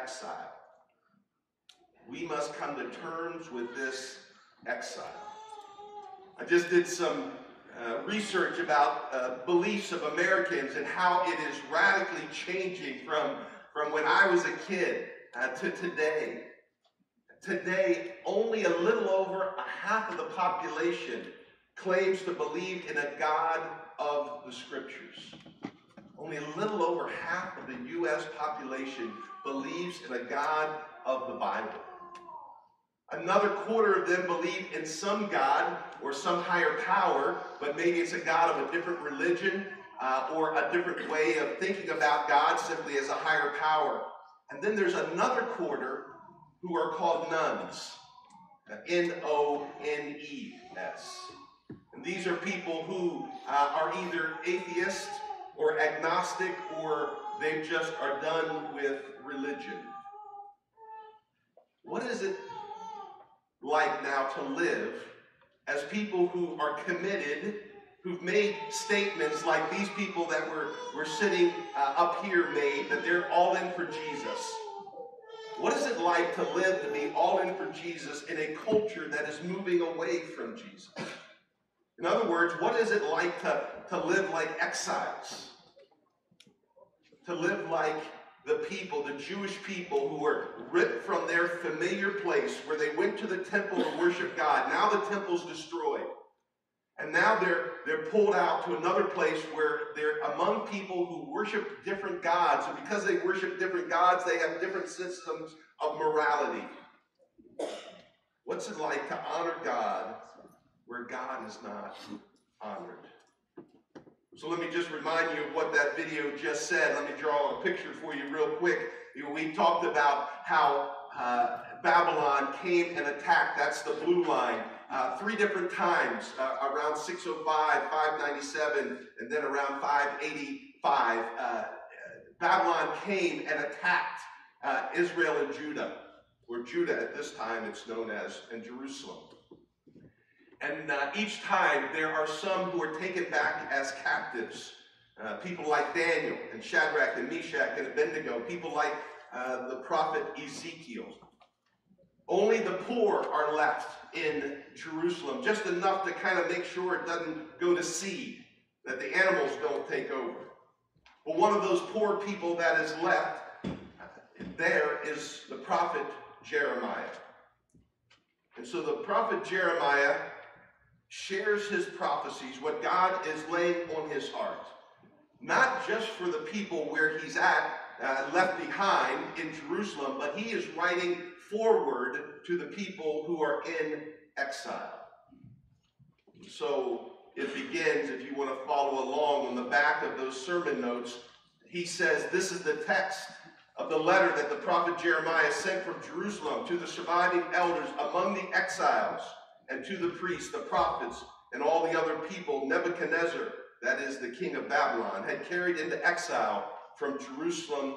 exile. We must come to terms with this exile. I just did some research about beliefs of Americans and how it is radically changing from when I was a kid to today. Today, only a little over a half of the population claims to believe in a God of the Scriptures. Only a little over half of the U.S. population believes in a God of the Bible. Another quarter of them believe in some God or some higher power, but maybe it's a God of a different religion or a different way of thinking about God simply as a higher power. And then there's another quarter who are called nones, N-O-N-E-S. And these are people who are either atheist or agnostic, or they just are done with religion. What is it like now to live as people who are committed, who've made statements like these people that we're sitting up here made, that they're all in for Jesus? What is it like to live to be all in for Jesus in a culture that is moving away from Jesus? In other words, what is it like to live like exiles? To live like the people, the Jewish people who were ripped from their familiar place where they went to the temple to worship God. Now the temple's destroyed. And now they're pulled out to another place where they're among people who worship different gods. And because they worship different gods, they have different systems of morality. What's it like to honor God where God is not honored? So let me just remind you of what that video just said. Let me draw a picture for you real quick. We talked about how Babylon came and attacked. That's the blue line. 3 different times, around 605, 597, and then around 585. Babylon came and attacked Israel and Judah, or Judah at this time it's known as, and Jerusalem. And each time there are some who are taken back as captives. People like Daniel and Shadrach and Meshach and Abednego. People like the prophet Ezekiel. Only the poor are left in Jerusalem. Just enough to kind of make sure it doesn't go to seed. That the animals don't take over. But one of those poor people that is left there is the prophet Jeremiah. And so the prophet Jeremiah shares his prophecies, what God is laying on his heart. Not just for the people where he's at, left behind in Jerusalem, but he is writing forward to the people who are in exile. So it begins, if you want to follow along on the back of those sermon notes, he says, this is the text of the letter that the prophet Jeremiah sent from Jerusalem to the surviving elders among the exiles, and to the priests, the prophets, and all the other people Nebuchadnezzar, that is the king of Babylon, had carried into exile from Jerusalem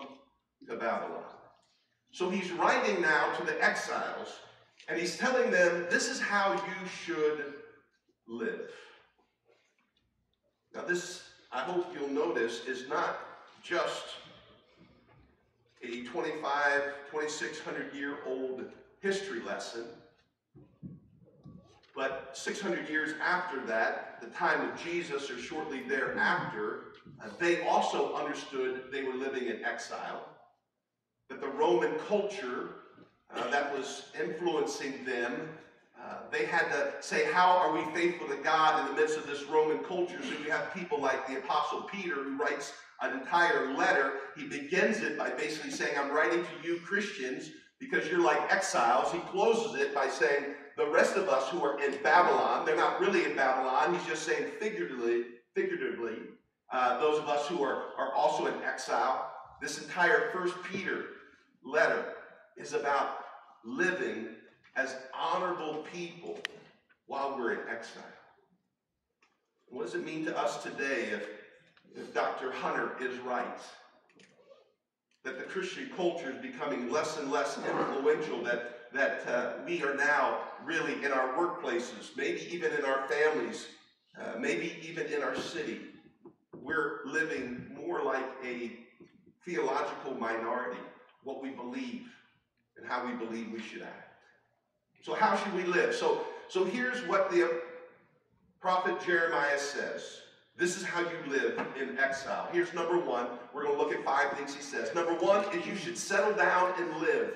to Babylon. So he's writing now to the exiles, and he's telling them, this is how you should live. Now this, I hope you'll notice, is not just a 2,600-year-old history lesson. But 600 years after that, the time of Jesus or shortly thereafter, they also understood they were living in exile. That the Roman culture that was influencing them, they had to say, how are we faithful to God in the midst of this Roman culture? So you have people like the Apostle Peter who writes an entire letter. He begins it by basically saying, I'm writing to you Christians because you're like exiles. He closes it by saying, the rest of us who are in Babylon, they're not really in Babylon. He's just saying figuratively, those of us who are also in exile. This entire 1 Peter letter is about living as honorable people while we're in exile. What does it mean to us today if Dr. Hunter is right? That the Christian culture is becoming less and less influential, that we are now really in our workplaces, maybe even in our families, maybe even in our city. We're living more like a theological minority. what we believe and how we believe we should act. So how should we live? So here's what the prophet Jeremiah says. This is how you live in exile. Here's number one. We're going to look at 5 things he says. Number one is you should settle down and live,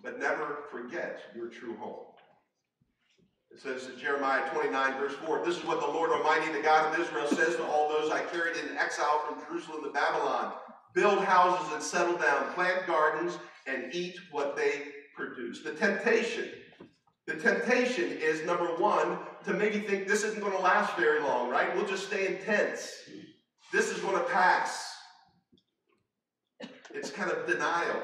but never forget your true home. It says in Jeremiah 29, verse 4, this is what the Lord Almighty, the God of Israel, says to all those I carried in exile from Jerusalem to Babylon. Build houses and settle down, plant gardens and eat what they produce. The temptation is, number one, to maybe think this isn't going to last very long, right? We'll just stay in tents. This is going to pass. It's kind of denial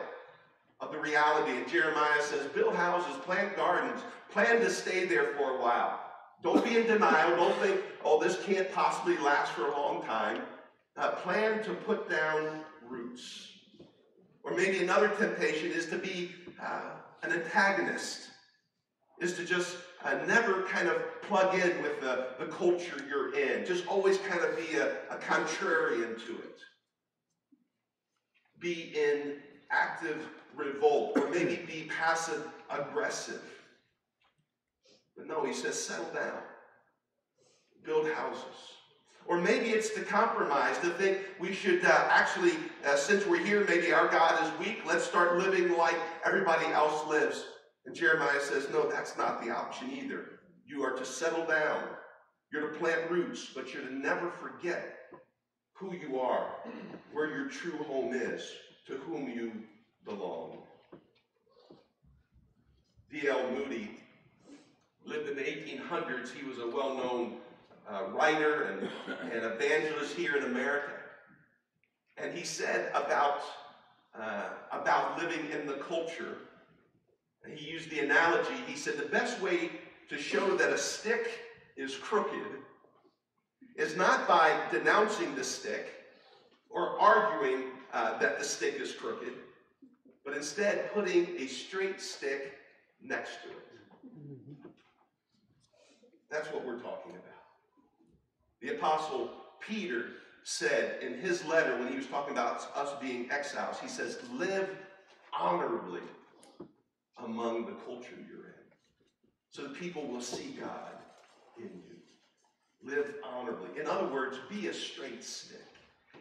of the reality. And Jeremiah says, build houses, plant gardens, plan to stay there for a while. Don't be in denial. Don't think, oh, this can't possibly last for a long time. Plan to put down roots. Or maybe another temptation is to be an antagonist, is to just never kind of plug in with the culture you're in. Just always kind of be a contrarian to it. Be in active revolt, or maybe be passive aggressive. But no, he says settle down. Build houses. Or maybe it's to compromise, to think we should since we're here, maybe our God is weak, let's start living like everybody else lives. And Jeremiah says, no, that's not the option either. You are to settle down. You're to plant roots, but you're to never forget who you are, where your true home is, to whom you belong. D.L. Moody lived in the 1800s. He was a well-known writer and evangelist here in America. And he said about living in the culture, he used the analogy, he said the best way to show that a stick is crooked is not by denouncing the stick or arguing that the stick is crooked, but instead putting a straight stick next to it. That's what we're talking about. The Apostle Peter said in his letter when he was talking about us being exiles, he says, live honorably among the culture you're in, so that people will see God in you. Live honorably. In other words, be a straight stick.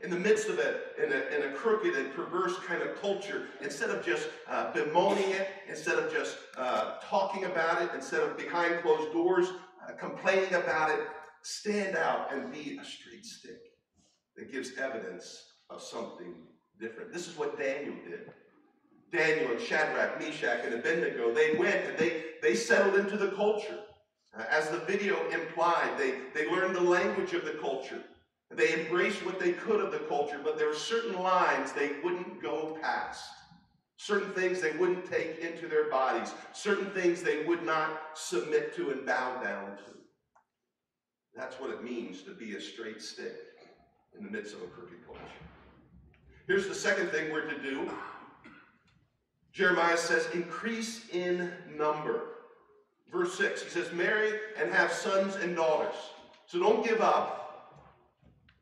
In the midst of a crooked and perverse kind of culture, instead of just bemoaning it, instead of just talking about it, instead of behind closed doors complaining about it, stand out and be a straight stick that gives evidence of something different. This is what Daniel did. Daniel and Shadrach, Meshach, and Abednego, they went and they settled into the culture. As the video implied, they learned the language of the culture. They embraced what they could of the culture, but there were certain lines they wouldn't go past. Certain things they wouldn't take into their bodies. Certain things they would not submit to and bow down to. That's what it means to be a straight stick in the midst of a crooked culture. Here's the second thing we're to do. Jeremiah says, increase in number. Verse 6, he says, marry and have sons and daughters. So don't give up,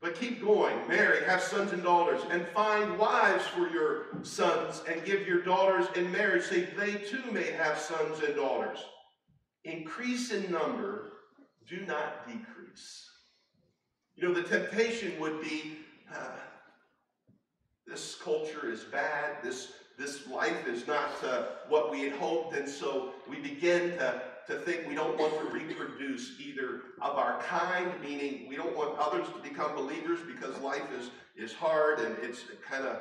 but keep going. Marry, have sons and daughters, and find wives for your sons, and give your daughters in marriage, so they too may have sons and daughters. Increase in number, do not decrease. You know, the temptation would be, this culture is bad, this life is not what we had hoped, and so we begin to think we don't want to reproduce either of our kind, meaning we don't want others to become believers because life is hard, and it's kind of,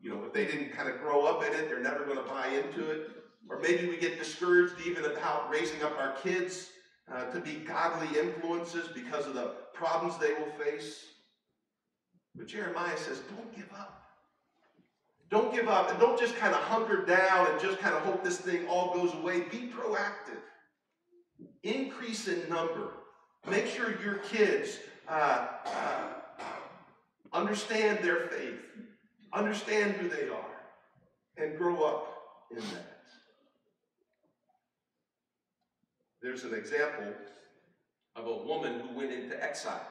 if they didn't kind of grow up in it, they're never going to buy into it. Or maybe we get discouraged even about raising up our kids to be godly influences because of the problems they will face. But Jeremiah says, don't give up. Don't give up, and don't just kind of hunker down and just kind of hope this thing all goes away. Be proactive. Increase in number. Make sure your kids understand their faith, understand who they are, and grow up in that. There's an example of a woman who went into exile.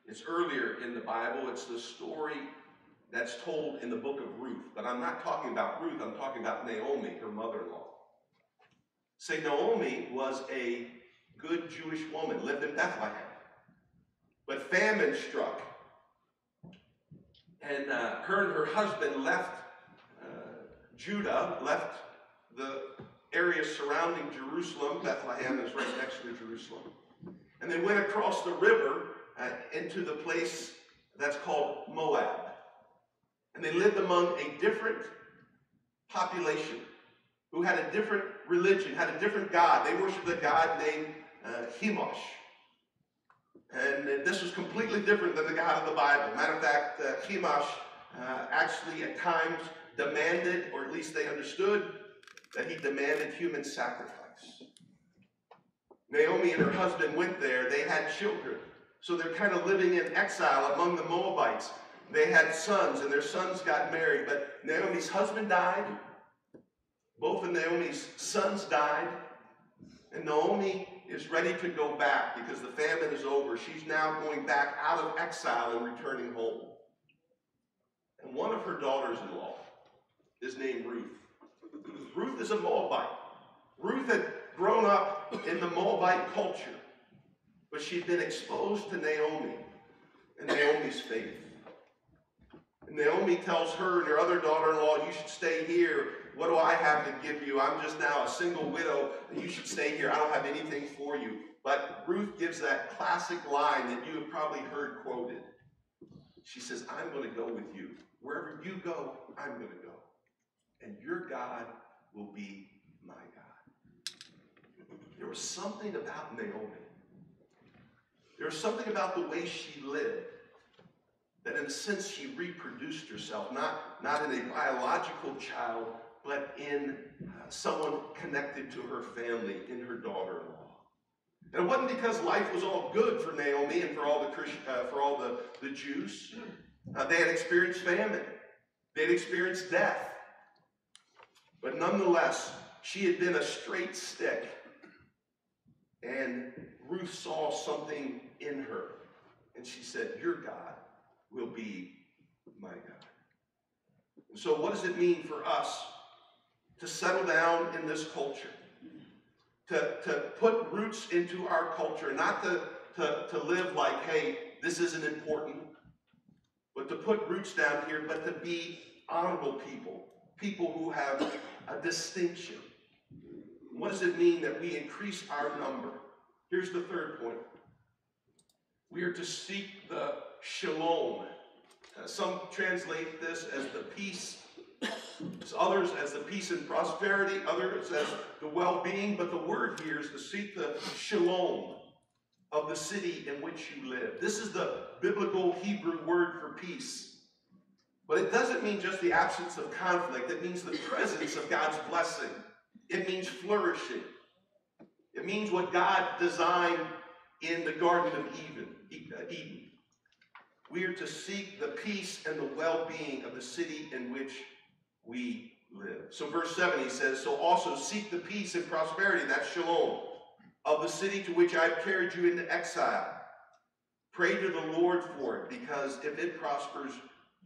It's earlier in the Bible. It's the story that's told in the book of Ruth. But I'm not talking about Ruth, I'm talking about Naomi, her mother-in-law. Say, Naomi was a good Jewish woman, lived in Bethlehem. But famine struck. And her and her husband left Judah, left the area surrounding Jerusalem. Bethlehem is right next to Jerusalem. And they went across the river into the place that's called Moab. And they lived among a different population who had a different religion, had a different god. They worshiped a god named Chemosh. And this was completely different than the God of the Bible. Matter of fact, Chemosh actually at times demanded, or at least they understood, that he demanded human sacrifice. Naomi and her husband went there. They had children. So they're kind of living in exile among the Moabites. They had sons, and their sons got married. But Naomi's husband died. Both of Naomi's sons died. And Naomi is ready to go back because the famine is over. She's now going back out of exile and returning home. And one of her daughters-in-law is named Ruth. Ruth is a Moabite. Ruth had grown up in the Moabite culture, but she'd been exposed to Naomi and Naomi's faith. And Naomi tells her and her other daughter-in-law, you should stay here. What do I have to give you? I'm just now a single widow, and you should stay here. I don't have anything for you. But Ruth gives that classic line that you have probably heard quoted. She says, I'm going to go with you. Wherever you go, I'm going to go. And your God will be my God. There was something about Naomi. There was something about the way she lived that in a sense she reproduced herself, not in a biological child, but in someone connected to her family, in her daughter-in-law. And it wasn't because life was all good for Naomi and for all the Jews. They had experienced famine. They had experienced death. But nonetheless, she had been a straight stick. And Ruth saw something in her. And she said, your God will be my God. And so what does it mean for us to settle down in this culture? To put roots into our culture, not to live like, hey, this isn't important, but to put roots down here, but to be honorable people, people who have a distinction. What does it mean that we increase our number? Here's the third point. We are to seek the shalom. Some translate this as the peace. Others as the peace and prosperity. Others as the well-being. But the word here is to seek the shalom of the city in which you live. This is the biblical Hebrew word for peace. But it doesn't mean just the absence of conflict. It means the presence of God's blessing. It means flourishing. It means what God designed in the Garden of Eden. We are to seek the peace and the well-being of the city in which we live. So verse 7, he says, so also seek the peace and prosperity, that's shalom, of the city to which I've carried you into exile. Pray to the Lord for it, because if it prospers,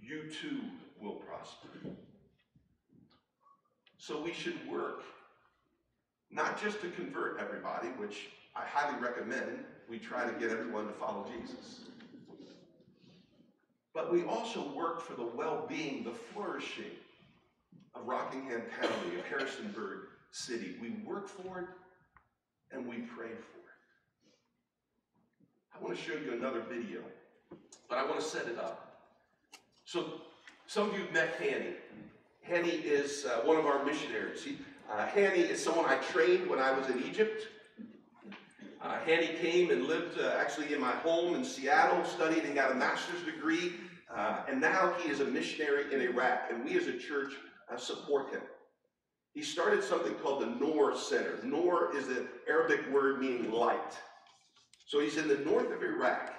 you too will prosper. So we should work, not just to convert everybody, which I highly recommend we try to get everyone to follow Jesus. But we also work for the well-being, the flourishing of Rockingham County, of Harrisonburg City. We work for it and we pray for it. I want to show you another video, but I want to set it up. So some of you have met Hanny. Hanny is one of our missionaries. Hanny is someone I trained when I was in Egypt. Hanny came and lived actually in my home in Seattle, studied and got a master's degree, and now he is a missionary in Iraq, and we as a church support him. He started something called the Noor Center. Noor is an Arabic word meaning light. So he's in the north of Iraq,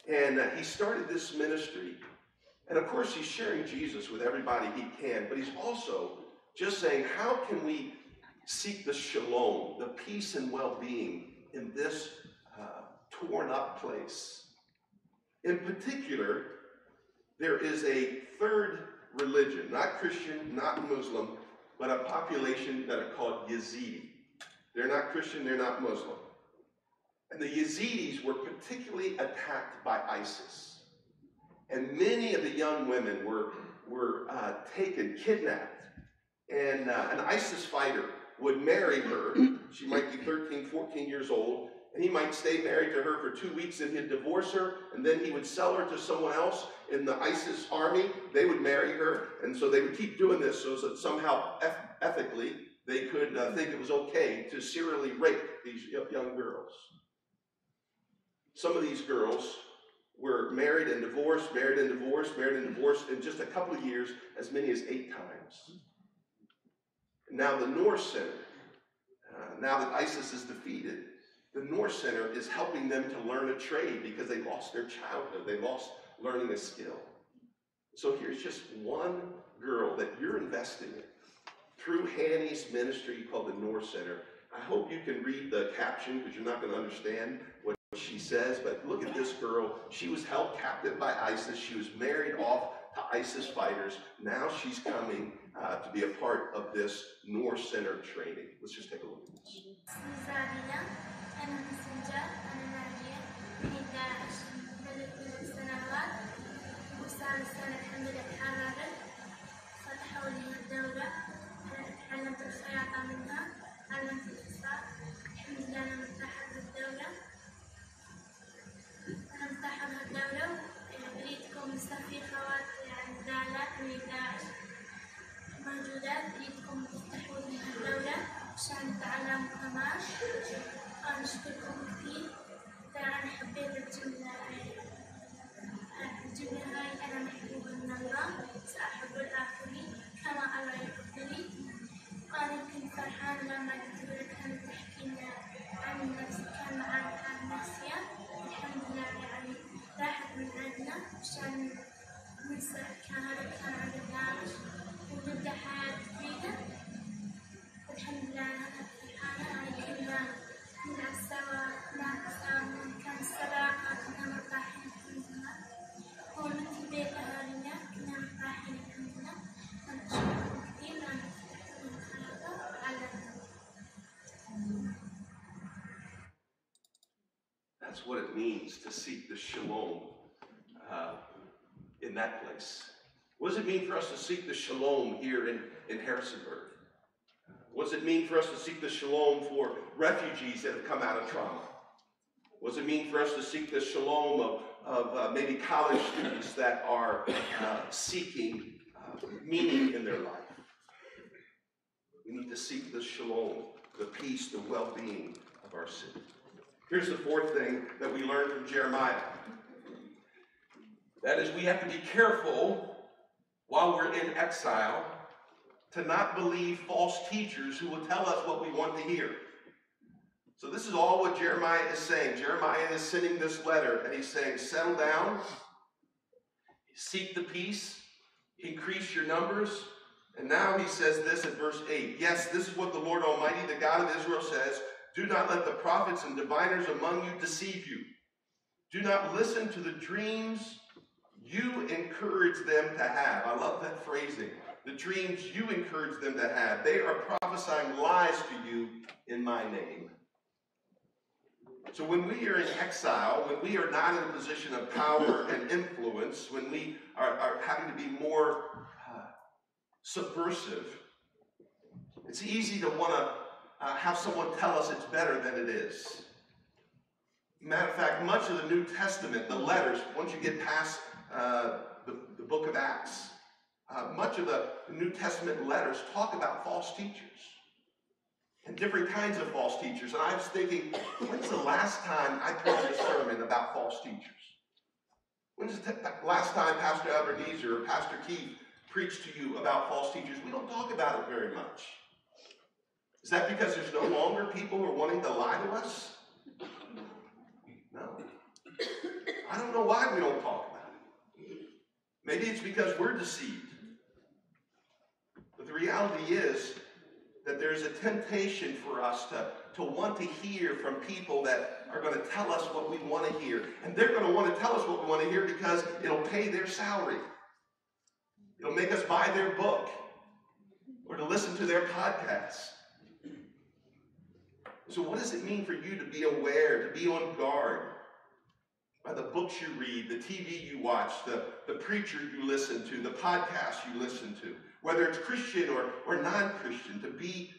and he started this ministry. And of course, he's sharing Jesus with everybody he can, but he's also just saying, how can we seek the shalom, the peace and well-being in this torn up place? In particular, there is a third religion, not Christian, not Muslim, but a population that are called Yazidi. They're not Christian, they're not Muslim. And the Yazidis were particularly attacked by ISIS. And many of the young women were taken, kidnapped. And an ISIS fighter would marry her. She might be 13, 14 years old. And he might stay married to her for 2 weeks and he'd divorce her. And then he would sell her to someone else in the ISIS army. They would marry her. And so they would keep doing this so that somehow ethically they could think it was okay to serially rape these young girls. Some of these girls were married and divorced, married and divorced, married and divorced in just a couple of years, as many as 8 times. Now the Noor Center, now that ISIS is defeated, the Noor Center is helping them to learn a trade because they lost their childhood. They lost learning a skill. So here's just one girl that you're investing in through Hanny's ministry called the Noor Center. I hope you can read the caption because you're not going to understand what she says, but look at this girl. She was held captive by ISIS. She was married off to ISIS fighters. Now she's coming to be a part of this Noor Center training. Let's just take a look at this. أريدكم تفتحوا لي الدولة عشان نتعلم كمان. أنا أشكركم كثير. ترى أنا حبيت الجملة هاي أنا محبوبة من الله سأحب الآخرين كما الله يحبني. أنا كنت فرحانة لما الدكتورة كانت تحكي لنا عن النفس، كان معانا كان نفسية. الحمد لله يعني راحت من عندنا عشان ننسى كان عدد داعش ونبدأ حياة جديدة. الحمد لله أنا فرحانة. يعني كنا نلعب سوا، ناكل سوا، كان الصراحة كنا مرتاحين الحمد لله. هون مثل بيت أهالينا كنا مرتاحين الحمد لله. أنا أشكركم كثير لأن فتحتوا لي الخياطة وعلمتني. That's what it means to seek the shalom in that place. What does it mean for us to seek the shalom here in Harrisonburg? What does it mean for us to seek the shalom for refugees that have come out of trauma? What does it mean for us to seek the shalom of maybe college students that are seeking meaning in their life? We need to seek the shalom, the peace, the well-being of our city. Here's the fourth thing that we learned from Jeremiah. That is, we have to be careful while we're in exile to not believe false teachers who will tell us what we want to hear. So this is all what Jeremiah is saying. Jeremiah is sending this letter, and he's saying, settle down, seek the peace, increase your numbers. And now he says this in verse 8. Yes, this is what the Lord Almighty, the God of Israel, says. Do not let the prophets and diviners among you deceive you. Do not listen to the dreams you encourage them to have. I love that phrasing. The dreams you encourage them to have. They are prophesying lies to you in my name. So when we are in exile, when we are not in a position of power and influence, when we are having to be more subversive, it's easy to want to have someone tell us it's better than it is. Matter of fact, much of the New Testament, the letters, once you get past the book of Acts, much of the New Testament letters talk about false teachers and different kinds of false teachers. And I was thinking, when's the last time I preached a sermon about false teachers? When's the last time Pastor Ebenezer or Pastor Keith preached to you about false teachers? We don't talk about it very much. Is that because there's no longer people who are wanting to lie to us? No. I don't know why we don't talk about it. Maybe it's because we're deceived. But the reality is that there's a temptation for us to want to hear from people that are going to tell us what we want to hear. And they're going to want to tell us what we want to hear because it'll pay their salary. It'll make us buy their book or to listen to their podcasts. So what does it mean for you to be aware, to be on guard by the books you read, the TV you watch, the preacher you listen to, the podcast you listen to, whether it's Christian or non-Christian, to be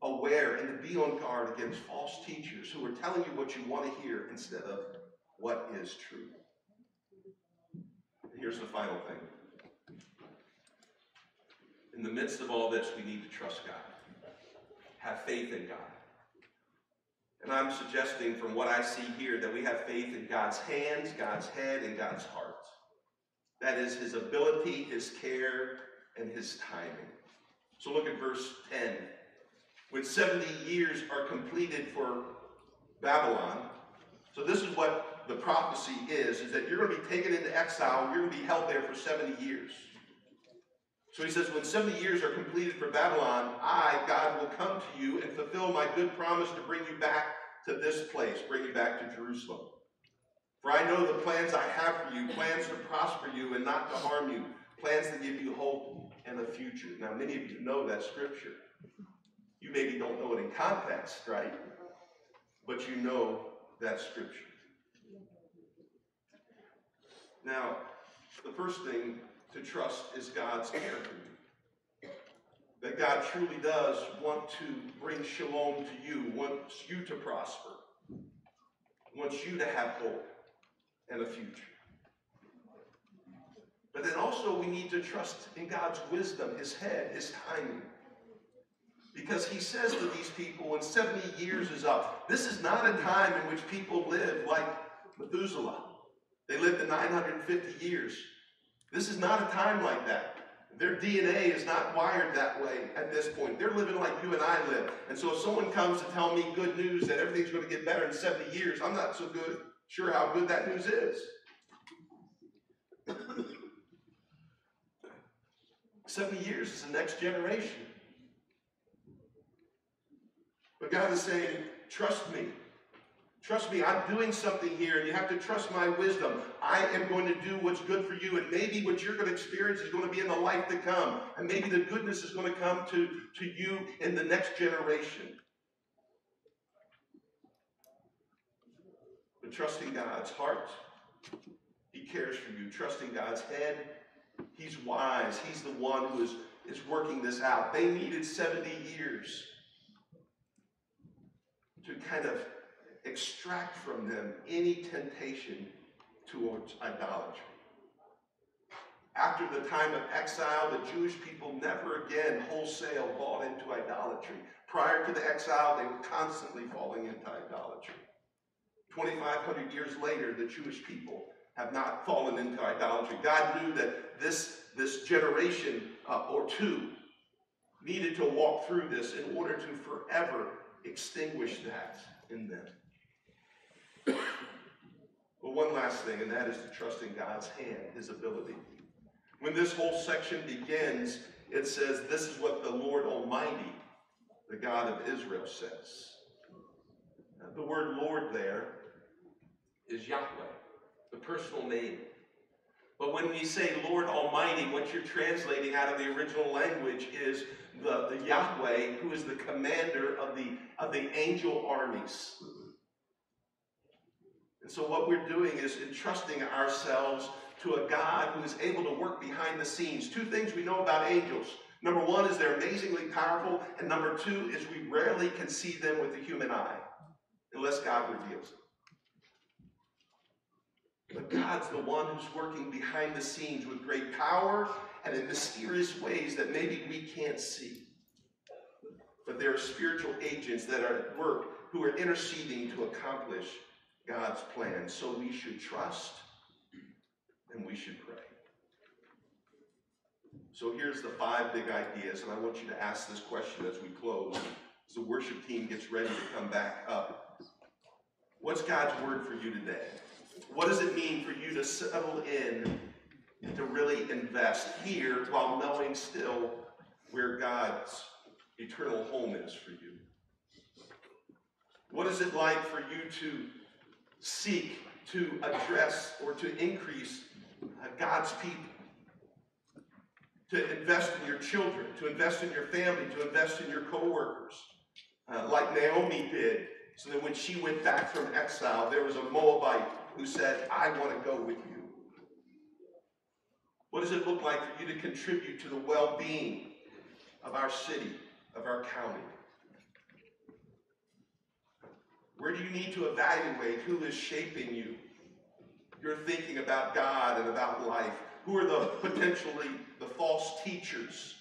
aware and to be on guard against false teachers who are telling you what you want to hear instead of what is true. And here's the final thing. In the midst of all this, we need to trust God. Have faith in God. And I'm suggesting from what I see here that we have faith in God's hands, God's head, and God's heart. That is his ability, his care, and his timing. So look at verse 10. When 70 years are completed for Babylon, so this is what the prophecy is that you're going to be taken into exile, you're going to be held there for 70 years. So he says, when 70 years are completed for Babylon, I, God, will come to you and fulfill my good promise to bring you back to this place, bring you back to Jerusalem. For I know the plans I have for you, plans to prosper you and not to harm you, plans to give you hope and a future. Now, many of you know that scripture. You maybe don't know it in context, right? But you know that scripture. Now, the first thing to trust is God's care for you. That God truly does want to bring shalom to you, wants you to prosper, wants you to have hope and a future. But then also we need to trust in God's wisdom, his head, his timing. Because he says to these people, when 70 years is up, this is not a time in which people live like Methuselah. They lived to 950 years. This is not a time like that. Their DNA is not wired that way at this point. They're living like you and I live. And so if someone comes to tell me good news that everything's going to get better in 70 years, I'm not so sure how good that news is. 70 years is the next generation. But God is saying, trust me. Trust me, I'm doing something here, and you have to trust my wisdom. I am going to do what's good for you, and maybe what you're going to experience is going to be in the life to come, and maybe the goodness is going to come to you in the next generation. But trusting God's heart, he cares for you. Trusting God's head, he's wise. He's the one who is working this out. They needed 70 years to kind of extract from them any temptation towards idolatry. After the time of exile, the Jewish people never again wholesale bought into idolatry. Prior to the exile, they were constantly falling into idolatry. 2,500 years later, the Jewish people have not fallen into idolatry. God knew that this generation or two needed to walk through this in order to forever extinguish that in them. But one last thing, and that is to trust in God's hand, his ability. When this whole section begins, it says, this is what the Lord Almighty, the God of Israel, says. Now, the word Lord there is Yahweh, the personal name. But when we say Lord Almighty, what you're translating out of the original language is the Yahweh, who is the commander of the angel armies. And so what we're doing is entrusting ourselves to a God who is able to work behind the scenes. Two things we know about angels. Number one is they're amazingly powerful, and number two is we rarely can see them with the human eye, unless God reveals it. But God's the one who's working behind the scenes with great power and in mysterious ways that maybe we can't see. But there are spiritual agents that are at work who are interceding to accomplish God's plan. So we should trust and we should pray. So here's the 5 big ideas, and I want you to ask this question as we close, as the worship team gets ready to come back up. What's God's word for you today? What does it mean for you to settle in and to really invest here while knowing still where God's eternal home is for you? What is it like for you to seek to address or to increase God's people? To invest in your children, to invest in your family, to invest in your co-workers, like Naomi did, so that when she went back from exile, there was a Moabite who said, I want to go with you. What does it look like for you to contribute to the well-being of our city, of our county? Where do you need to evaluate who is shaping you? You're thinking about God and about life. Who are the potentially the false teachers?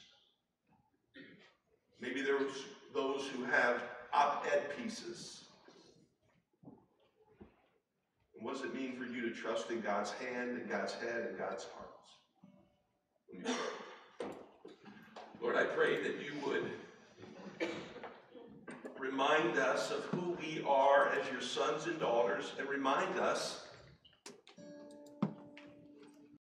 Maybe there's those who have op-ed pieces. And what does it mean for you to trust in God's hand and God's head and God's heart? Let me pray. Lord, I pray that you would remind us of who we are as your sons and daughters, and remind us